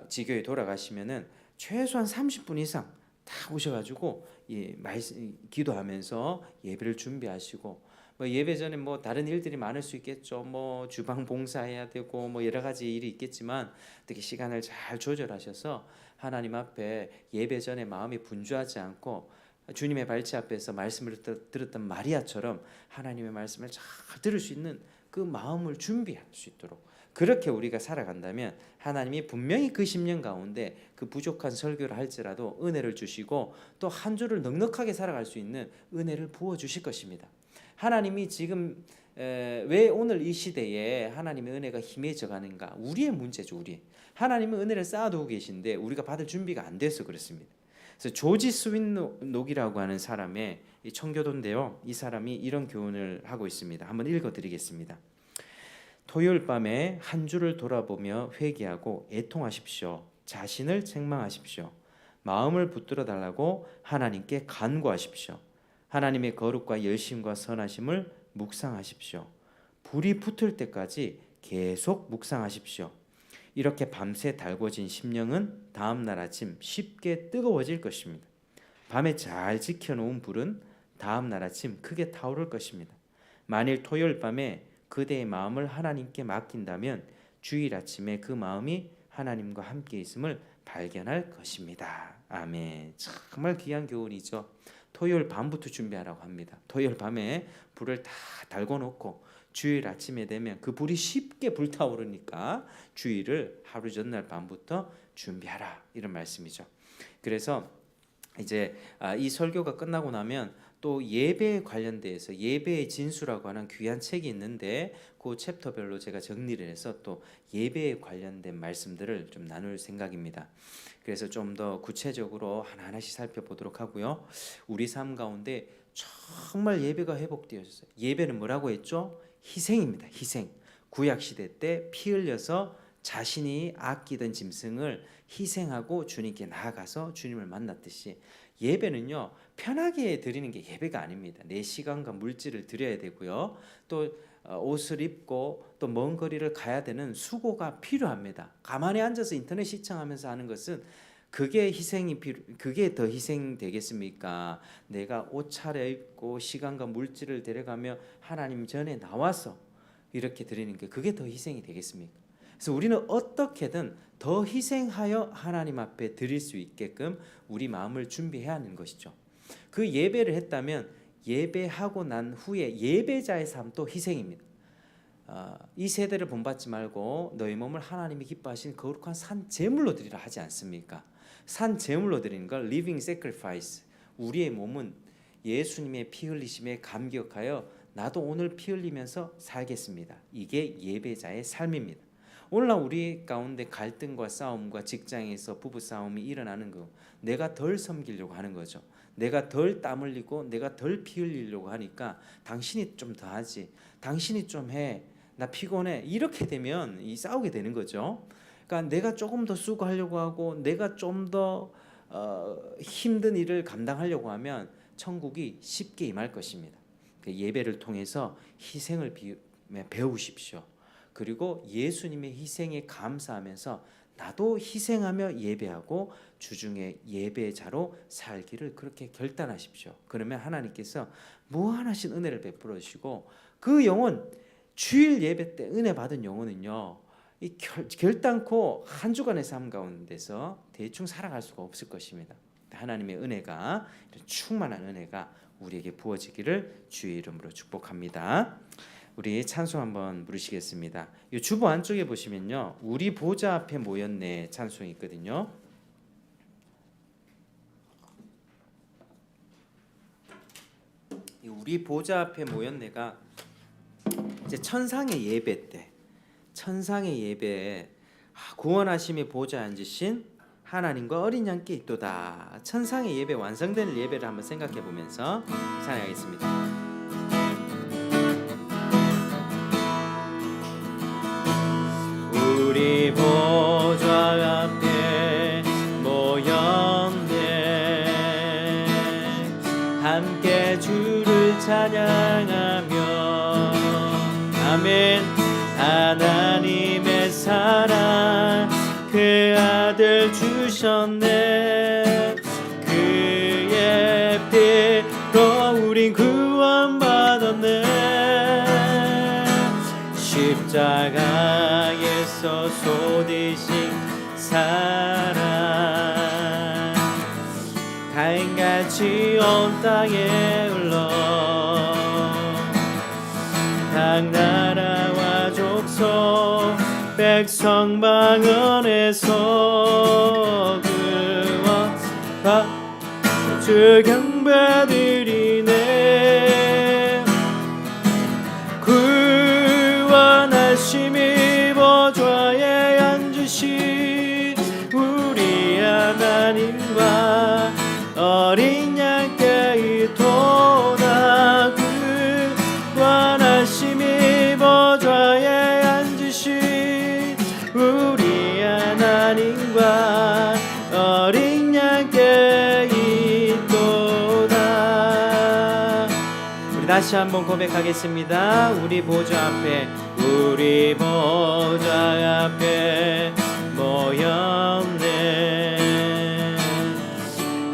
지교에 돌아가시면은 최소한 30분 이상 다 오셔가지고 기도하면서 예배를 준비하시고 예배 전에 다른 일들이 많을 수 있겠죠. 주방 봉사해야 되고 여러 가지 일이 있겠지만 어떻게 시간을 잘 조절하셔서 하나님 앞에 예배 전에 마음이 분주하지 않고 주님의 발치 앞에서 말씀을 들었던 마리아처럼 하나님의 말씀을 잘 들을 수 있는 그 마음을 준비할 수 있도록 그렇게 우리가 살아간다면 하나님이 분명히 그 10년 가운데 그 부족한 설교를 할지라도 은혜를 주시고 또 한 주를 넉넉하게 살아갈 수 있는 은혜를 부어주실 것입니다. 하나님이 지금 왜 오늘 이 시대에 하나님의 은혜가 희미해져 가는가? 우리의 문제죠. 우리. 하나님은 은혜를 쌓아두고 계신데 우리가 받을 준비가 안 돼서 그렇습니다. 그래서 조지 스윈녹이라고 하는 사람의 이 청교도인데요. 이 사람이 이런 교훈을 하고 있습니다. 한번 읽어드리겠습니다. 토요일 밤에 한 주를 돌아보며 회개하고 애통하십시오. 자신을 책망하십시오. 마음을 붙들어 달라고 하나님께 간구하십시오. 하나님의 거룩과 열심과 선하심을 묵상하십시오. 불이 붙을 때까지 계속 묵상하십시오. 이렇게 밤새 달궈진 심령은 다음 날 아침 쉽게 뜨거워질 것입니다. 밤에 잘 지켜놓은 불은 다음 날 아침 크게 타오를 것입니다. 만일 토요일 밤에 그대의 마음을 하나님께 맡긴다면 주일 아침에 그 마음이 하나님과 함께 있음을 발견할 것입니다. 아멘. 정말 귀한 교훈이죠. 토요일 밤부터 준비하라고 합니다. 토요일 밤에 불을 다 달궈 놓고 주일 아침에 되면 그 불이 쉽게 불타오르니까 주일을 하루 전날 밤부터 준비하라, 이런 말씀이죠. 그래서 이제 이 설교가 끝나고 나면 또 예배에 관련돼서 예배의 진수라고 하는 귀한 책이 있는데 그 챕터별로 제가 정리를 해서 또 예배에 관련된 말씀들을 좀 나눌 생각입니다. 그래서 좀 더 구체적으로 하나하나씩 살펴보도록 하고요. 우리 삶 가운데 정말 예배가 회복되었어요. 예배는 뭐라고 했죠? 희생입니다. 희생. 구약 시대 때 피 흘려서 자신이 아끼던 짐승을 희생하고 주님께 나아가서 주님을 만났듯이 예배는요, 편하게 드리는 게 예배가 아닙니다. 내 시간과 물질을 드려야 되고요. 또 옷을 입고 또 먼 거리를 가야 되는 수고가 필요합니다. 가만히 앉아서 인터넷 시청하면서 하는 것은 그게 더 희생 되겠습니까? 내가 옷 차려입고 시간과 물질을 데려가며 하나님 전에 나와서 이렇게 드리는 게 그게 더 희생이 되겠습니까? 그래서 우리는 어떻게든 더 희생하여 하나님 앞에 드릴 수 있게끔 우리 마음을 준비해야 하는 것이죠. 그 예배를 했다면 예배하고 난 후에 예배자의 삶도 희생입니다. 이 세대를 본받지 말고 너희 몸을 하나님이 기뻐하신 거룩한 산 제물로 드리라 하지 않습니까? 산 제물로 드리는 걸 living sacrifice. 우리의 몸은 예수님의 피 흘리심에 감격하여 나도 오늘 피 흘리면서 살겠습니다. 이게 예배자의 삶입니다. 오늘날 우리 가운데 갈등과 싸움과 직장에서 부부 싸움이 일어나는 거, 내가 덜 섬기려고 하는 거죠. 내가 덜 땀 흘리고 내가 덜 피 흘리려고 하니까 당신이 좀 더 하지, 당신이 좀 해, 나 피곤해, 이렇게 되면 싸우게 되는 거죠. 그러니까 내가 조금 더 수고하려고 하고 내가 좀 더 힘든 일을 감당하려고 하면 천국이 쉽게 임할 것입니다. 예배를 통해서 희생을 배우십시오. 그리고 예수님의 희생에 감사하면서 나도 희생하며 예배하고 주중에 예배자로 살기를 그렇게 결단하십시오. 그러면 하나님께서 무한하신 은혜를 베풀어 주시고 그 영혼, 주일 예배 때 은혜 받은 영혼은요, 이 결단코 한 주간의 삶 가운데서 대충 살아갈 수가 없을 것입니다. 하나님의 은혜가, 충만한 은혜가 우리에게 부어지기를 주의 이름으로 축복합니다. 우리 찬송 한번 부르시겠습니다. 이 주보 안쪽에 보시면요, 우리 보좌 앞에 모였네 찬송이 있거든요. 이 우리 보좌 앞에 모였네가 이제 천상의 예배 때, 천상의 예배에 구원하심의 보좌에 앉으신 하나님과 어린 양께 있도다. 천상의 예배, 완성된 예배를 한번 생각해 보면서 찬양하겠습니다. 우리 보좌 앞에 모였네, 함께 주를 찬양하며 아멘. 하나님의 사랑 그 아들 주셨네, 그의 피로 우린 구원받았네. 십자가에서 쏟으신 사랑 가인같이 온 땅에 흘러 각 나라와 족속 백성 방언에서 구원받 주 경배드리네. 다시 한번 고백하겠습니다. 우리 보좌 앞에 모였네.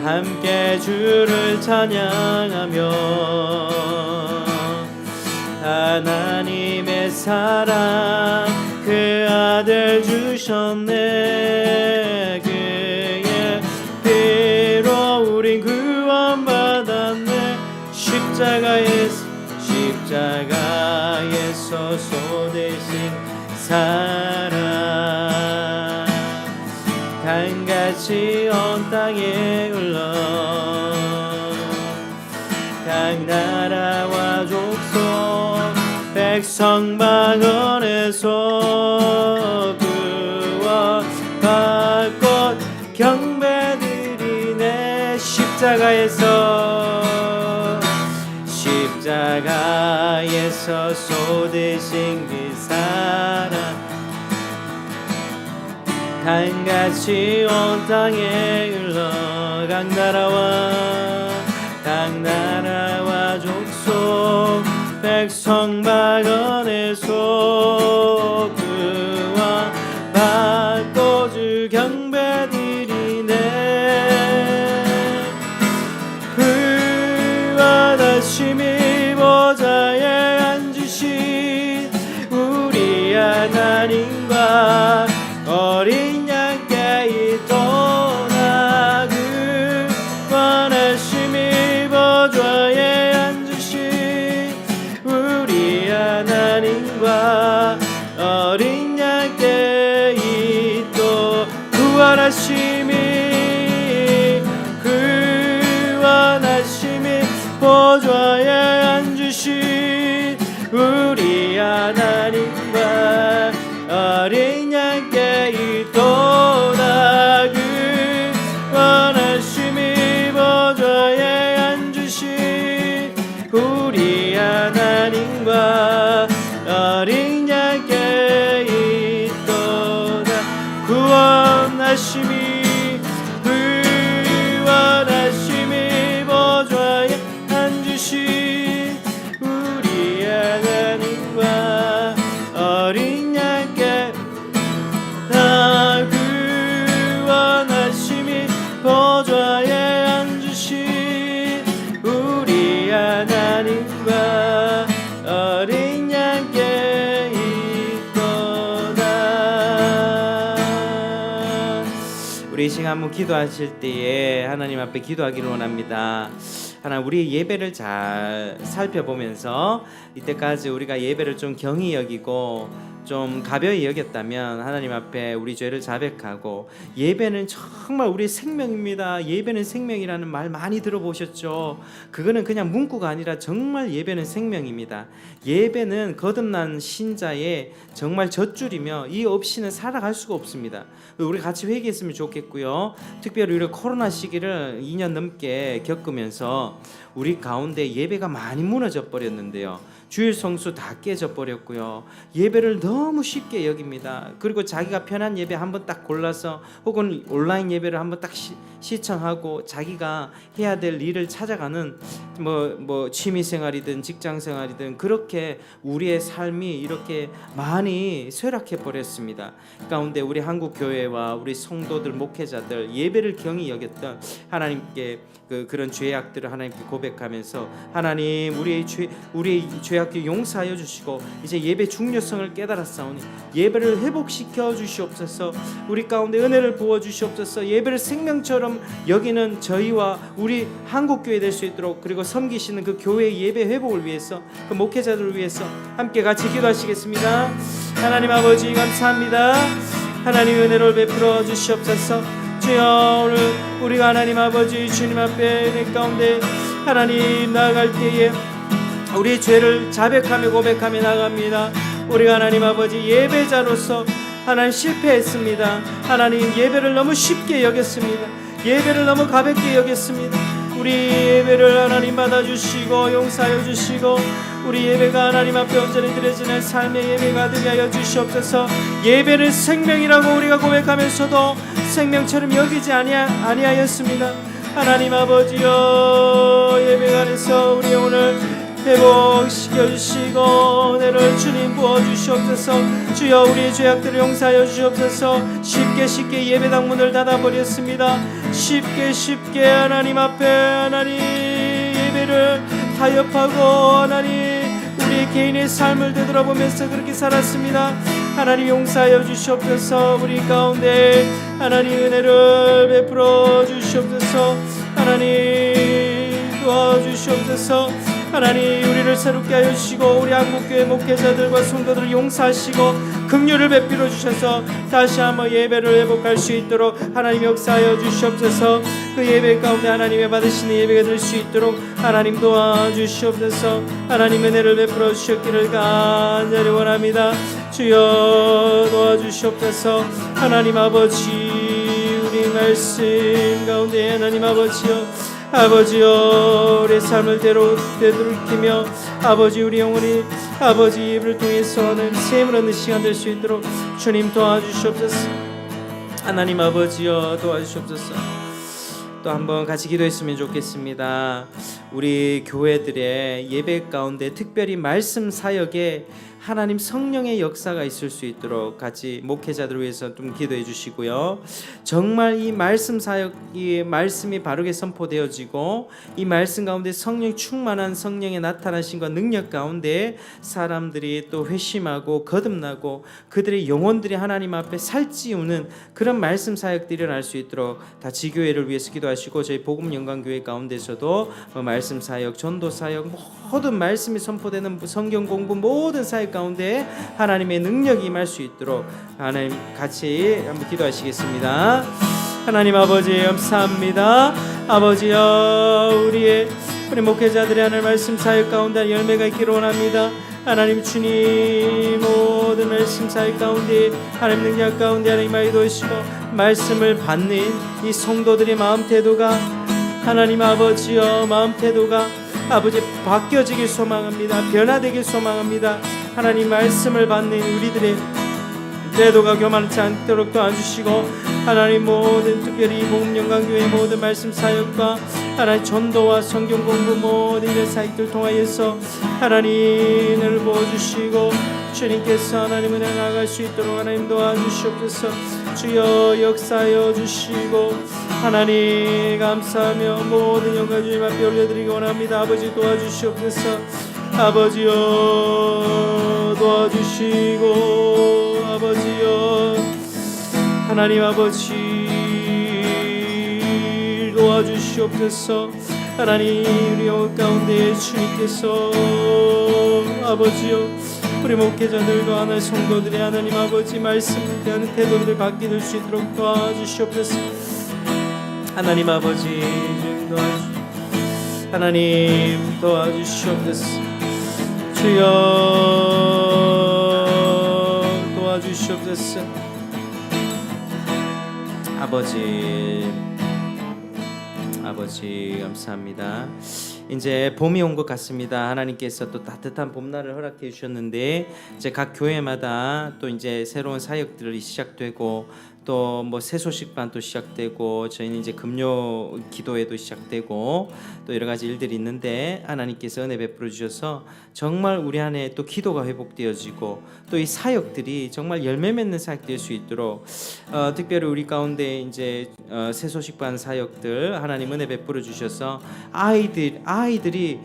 함께 주를 찬양하며 하나님의 사랑 그 아들 주셨네. 그의 피로 우린 구원받았네. 십자가에서 쏟으신 사랑 강같이 온 땅에 흘러 각 나라와 족속 백성 방언에서 구원받고 경배드리네. 십자가에서 쏟으신 그 사랑 강같이 온 땅에 흘러 각 나라와 족속 백성 방언에서 구원받고 주 경배드리네. 구원하심이 보좌에 앉으신 우리 하나님과 어린 양께 있도다. 구원하심이 보좌에 앉으신 우리 하나님과 어린 양께 있도. 구원하심이 보좌에 앉으신 우리 하나님과 어린 양께 있도다. 구원하심이 보좌에 앉으신 우리 하나님과 어린 양께 있도다. 구원하심이 보좌에 앉으신 우리 하나님과 어린 양께 다. 구원하심이 보좌에 앉으신 우리 하나님과 어린 양께 있도다. 우리 이 시간 한번 기도하실 때에 하나님 앞에 기도하기를 원합니다. 하나님, 우리 예배를 잘 살펴보면서 이때까지 우리가 예배를 좀 경히 여기고 좀 가벼이 여겼다면 하나님 앞에 우리 죄를 자백하고, 예배는 정말 우리의 생명입니다. 예배는 생명이라는 말 많이 들어보셨죠? 그거는 그냥 문구가 아니라 정말 예배는 생명입니다. 예배는 거듭난 신자의 정말 젖줄이며 이 없이는 살아갈 수가 없습니다. 우리 같이 회개했으면 좋겠고요. 특별히 우리 코로나 시기를 2년 넘게 겪으면서 우리 가운데 예배가 많이 무너져 버렸는데요. 주일 성수 다 깨져 버렸고요. 예배를 너무 쉽게 여깁니다. 그리고 자기가 편한 예배 한번 딱 골라서, 혹은 온라인 예배를 한번 딱 시청하고 자기가 해야 될 일을 찾아가는 뭐 취미생활이든 직장생활이든 그렇게 우리의 삶이 이렇게 많이 쇠락해 버렸습니다. 가운데 우리 한국교회와 우리 성도들, 목회자들 예배를 경히 여겼던 하나님께 그런 죄악들을 하나님께 고백하면서, 하나님 우리의 죄악들 용서하여 주시고 이제 예배 중요성을 깨달았사오니 예배를 회복시켜 주시옵소서. 우리 가운데 은혜를 부어 주시옵소서. 예배를 생명처럼 여기는 저희와 우리 한국교회 될 수 있도록, 그리고 섬기시는 그 교회의 예배 회복을 위해서, 그 목회자들을 위해서 함께 같이 기도하시겠습니다. 하나님 아버지 감사합니다. 하나님 은혜를 베풀어 주시옵소서. 주여, 오늘 우리가 하나님 아버지 주님 앞에 내 가운데 하나님 나아갈 때에 우리 죄를 자백하며 고백하며 나갑니다. 우리가 하나님 아버지 예배자로서 하나님 실패했습니다. 하나님 예배를 너무 쉽게 여겼습니다. 예배를 너무 가볍게 여겼습니다. 우리 예배를 하나님 받아주시고 용서하여 주시고, 우리 예배가 하나님 앞에 온전히 드려지는 삶의 예배가 되게 하여 주시옵소서. 예배는 생명이라고 우리가 고백하면서도 생명처럼 여기지 아니하였습니다. 하나님 아버지여, 예배 안에서 우리 오늘 회복시켜 주시고 은혜를 주님 부어주시옵소서. 주여 우리의 죄악들을 용서하여 주시옵소서. 쉽게 예배당 문을 닫아버렸습니다. 쉽게 하나님 앞에 하나님 예배를 타협하고 하나님 우리 개인의 삶을 되돌아보면서 그렇게 살았습니다. 하나님 용서하여 주시옵소서. 우리 가운데 하나님 은혜를 베풀어 주시옵소서. 하나님 도와주시옵소서. 하나님 우리를 새롭게 하여 주시고 우리 한국교회 목회자들과 성도들을 용서하시고 긍휼을 베풀어 주셔서 다시 한번 예배를 회복할 수 있도록 하나님 역사하여 주시옵소서. 그 예배 가운데 하나님의 받으시는 예배가 될 수 있도록 하나님 도와주시옵소서. 하나님 은혜를 베풀어 주셨기를 간절히 원합니다. 주여 도와주시옵소서. 하나님 아버지 우리 말씀 가운데 하나님 아버지여 우리 삶을 되돌이키며 아버지 우리 영혼이 아버지 입을 통해서 하나님 샘을 얻는 시간 될 수 있도록 주님 도와주시옵소서. 하나님 아버지여 도와주시옵소서. 또 한번 같이 기도했으면 좋겠습니다. 우리 교회들의 예배 가운데 특별히 말씀 사역에 하나님 성령의 역사가 있을 수 있도록 같이 목회자들을 위해서 좀 기도해 주시고요. 정말 이 말씀 사역, 이 말씀이 바르게 선포되어지고 이 말씀 가운데 성령 충만한 성령의 나타나심과 능력 가운데 사람들이 또 회심하고 거듭나고 그들의 영혼들이 하나님 앞에 살찌우는 그런 말씀 사역들이 일어날 수 있도록 다 지교회를 위해서 기도하시고 저희 복음영광교회 가운데서도 말씀 사역, 전도 사역, 모든 말씀이 선포되는 성경 공부 모든 사역 가운데 하나님의 능력이 임할 수 있도록 하나님 같이 한번 기도하시겠습니다. 하나님 아버지 감사합니다. 아버지여 우리 목회자들의 하나님 말씀 사역 가운데 열매가 있기를 원합니다. 하나님 주님 모든 말씀 사역 가운데 하나님 능력 가운데 하나님 많이 도우시고 말씀을 받는 이 성도들의 마음 태도가 하나님 아버지여 마음 태도가 아버지 바뀌어지길 소망합니다. 변화되길 소망합니다. 하나님 말씀을 받는 우리들의 태도가 교만치 않도록 도와주시고 하나님 모든 특별히 복음영광교회 모든 말씀 사역과 하나님 전도와 성경 공부 모든 이런 사역들 통하여서 하나님을 보여주시고 주님께서 하나님 은혜 나아갈 수 있도록 하나님 도와주시옵소서. 주여 역사하여 주시고 하나님 감사하며 모든 영광 주님 앞에 올려드리기 원합니다. 아버지 도와주시옵소서. 아버지여 도와주시고 아버지여 하나님 아버지 도와주시옵소서. 하나님 우리 영혼 가운데 주님께서 아버지여 우리 목회자들과 하나님 성도들의 하나님 아버지 말씀을 대하는 태도를 갖게 될 수 있도록 도와주시옵소서. 하나님 아버지 하나님 도와주시옵소서. 주여 도와주시옵소서. 아버지 감사합니다. 이제 봄이 온 것 같습니다. 하나님께서 또 따뜻한 봄날을 허락해 주셨는데 이제 각 교회마다 또 이제 새로운 사역들이 시작되고 또 뭐 새소식반도 시작되고 저희는 이제 금요 기도회도 시작되고 또 여러 가지 일들이 있는데 하나님께서 은혜 베풀어 주셔서 정말 우리 안에 또 기도가 회복되어지고 또 이 사역들이 정말 열매 맺는 사역 될 수 있도록 특별히 우리 가운데 이제 새소식반 사역들 하나님 은혜 베풀어 주셔서 아이들이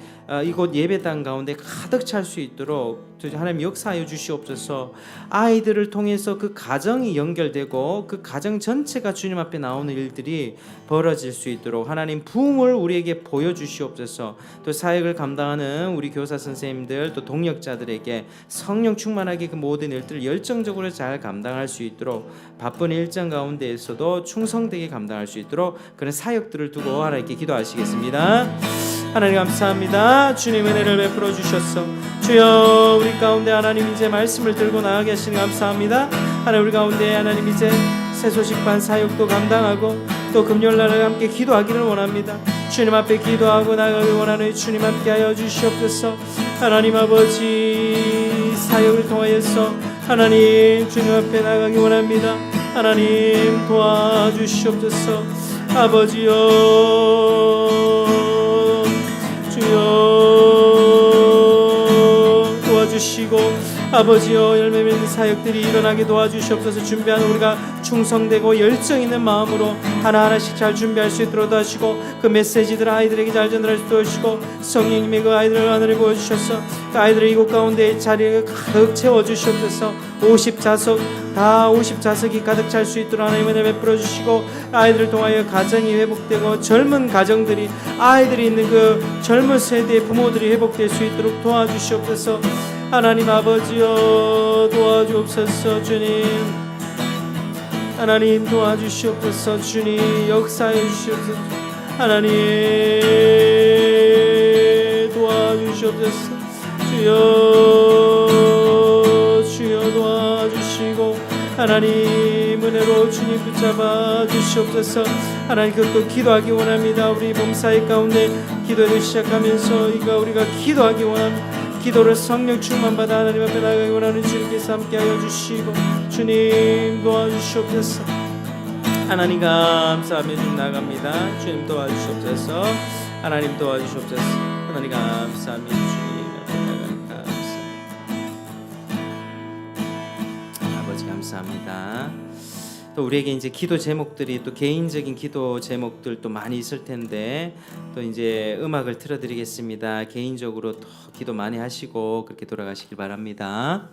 이곳 예배당 가운데 가득 찰 수 있도록 하나님 역사하여 주시옵소서. 아이들을 통해서 그 가정이 연결되고 그 가정 전체가 주님 앞에 나오는 일들이 벌어질 수 있도록 하나님 부흥을 우리에게 보여주시옵소서. 또 사역을 감당하는 우리 교사 선생님들 또 동역자들에게 성령 충만하게 그 모든 일들을 열정적으로 잘 감당할 수 있도록 바쁜 일정 가운데에서도 충성되게 감당할 수 있도록 그런 사역들을 두고 하나님께 기도하시겠습니다. 하나님 감사합니다. 주님 은혜를 베풀어 주셨소. 주여 우리 가운데 하나님 이제 말씀을 들고 나가게 하시니 감사합니다. 하나님 우리 가운데 하나님 이제 새소식반 사역도 감당하고 또 금요일날 함께 기도하기를 원합니다. 주님 앞에 기도하고 나가기 원하는 주님 함께 하여 주시옵소서. 하나님 아버지 사역을 통하여서 하나님 주님 앞에 나가기 원합니다. 하나님 도와주시옵소서. 아버지여 주여 도와주시고 아버지여 열매 맺는 사역들이 일어나게 도와주시옵소서. 준비하는 우리가 충성되고 열정 있는 마음으로 하나하나씩 잘 준비할 수 있도록 도와주시고 그 메시지들 아이들에게 잘 전달할 수 있도록 도와주시고 성령님의 그 아이들을 하늘에 보여주셔서 그 아이들을 이곳 가운데 자리에 가득 채워주시옵소서. 50자석 다 50자석이 가득 찰 수 있도록 하나님의 은혜 베풀어 주시고 아이들을 통하여 가정이 회복되고 젊은 가정들이 아이들이 있는 그 젊은 세대의 부모들이 회복될 수 있도록 도와주시옵소서. 하나님 아버지여 도와주옵소서. 주님 하나님 도와주시옵소서. 주님 역사해 주시옵소서. 하나님 도와주시옵소서. 주여 도와주시고 하나님 은혜로 주님 붙잡아 주시옵소서. 하나님 그것도 기도하기 원합니다. 우리 봉사의 가운데 기도를 시작하면서 우리가 기도하기 원합니다. 기도를 성령 충만받아 하나님 앞에 나가기 원하는 주님께서 함께하여 주시고 주님 도와주시옵소서. 하나님 감사하며 좀 나갑니다. 주님 도와주시옵소서. 하나님 도와주시옵소서. 하나님 감사하며 주님 앞에 나가기 감사합니다. 아버지 감사합니다. 또 우리에게 이제 기도 제목들이 또 개인적인 기도 제목들 또 많이 있을 텐데 또 이제 음악을 틀어드리겠습니다. 개인적으로 또 기도 많이 하시고 그렇게 돌아가시길 바랍니다.